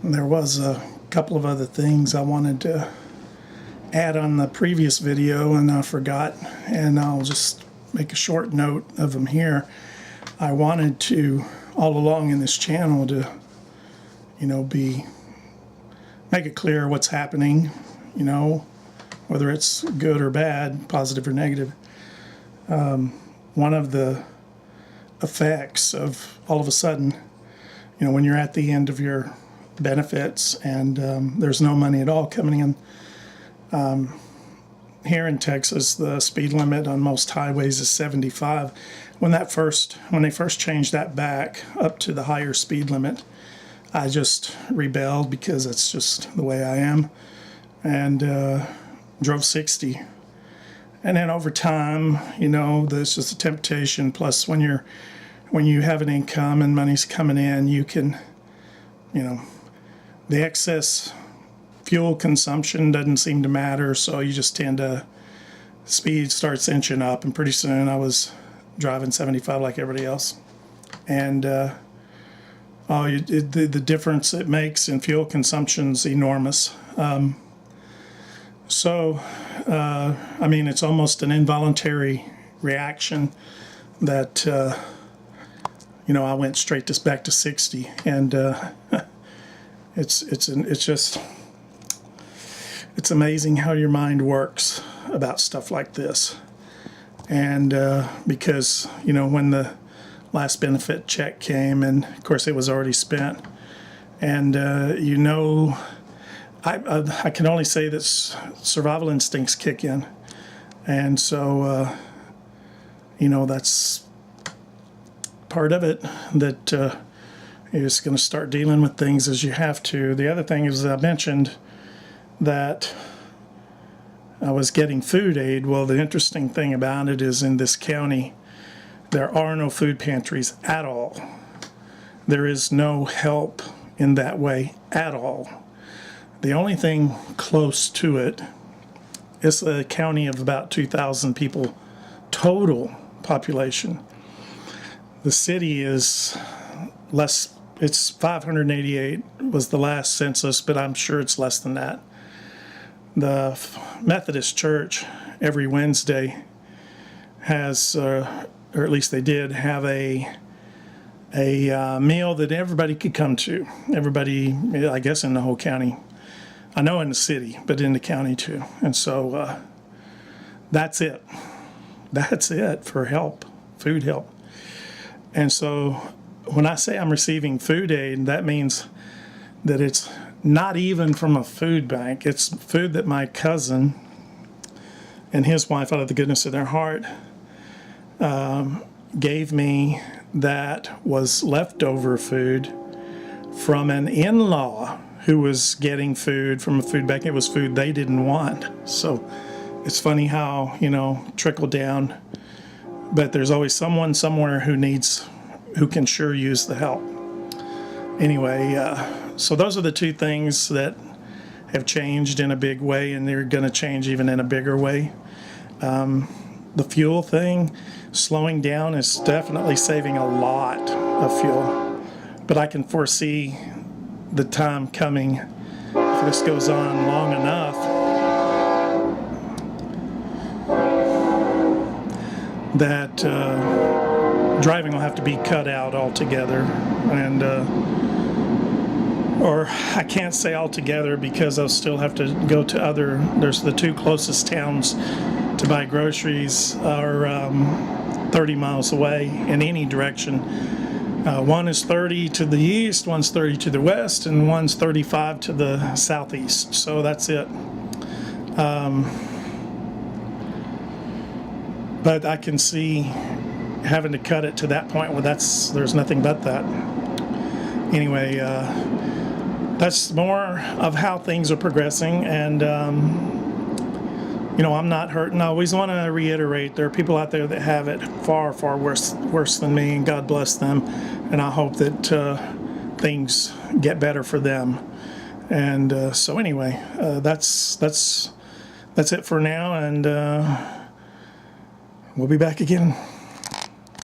There was a couple of other things I wanted to add on the previous video and I forgot, and I'll just make a short note of them here. I wanted to, all along in this channel, to make it clear what's happening, whether it's good or bad, positive or negative. One of the effects of all of a sudden, when you're at the end of your benefits and there's no money at all coming in. Here in Texas, the speed limit on most highways is 75. When they first changed that back up to the higher speed limit, I just rebelled because that's just the way I am, and drove 60. And then over time, there's just a temptation. Plus, when you have an income and money's coming in, you can, the excess fuel consumption doesn't seem to matter, so you just tend to, speed starts inching up, and pretty soon I was driving 75 like everybody else. And the difference it makes in fuel consumption is enormous. It's almost an involuntary reaction that I went straight back to 60, and it's amazing how your mind works about stuff like this. And because when the last benefit check came, and of course it was already spent, and I can only say that survival instincts kick in, and so that's part of it, that you're just going to start dealing with things as you have to. The other thing is, I mentioned that I was getting food aid. Well, the interesting thing about it is, in this county, there are no food pantries at all. There is no help in that way at all. The only thing close to it is a county of about 2,000 people total population. The city is less, it's 588 was the last census, but I'm sure it's less than that. The Methodist Church every Wednesday has, or at least they did, have a meal that everybody could come to. Everybody, I guess, in the whole county. I know in the city, but in the county too. And so that's it. That's it for help, food help. And so when I say I'm receiving food aid, that means that it's not even from a food bank. It's food that my cousin and his wife, out of the goodness of their heart, gave me, that was leftover food from an in-law who was getting food from a food bank. It was food they didn't want. So it's funny how, trickle down. But there's always someone somewhere who can sure use the help. Anyway, so those are the two things that have changed in a big way, and they're going to change even in a bigger way. The fuel thing, slowing down, is definitely saving a lot of fuel. But I can foresee the time coming, if this goes on long enough, that driving will have to be cut out altogether. And or I can't say altogether, because I'll still have to go to there's the two closest towns to buy groceries are 30 miles away in any direction. One is 30 to the east, one's 30 to the west, and one's 35 to the southeast. So that's it. But I can see having to cut it to that point where there's nothing but that. Anyway, that's more of how things are progressing, and I'm not hurting. I always want to reiterate, there are people out there that have it far, far worse than me, and God bless them. And I hope that things get better for them. And so anyway, that's it for now, and we'll be back again.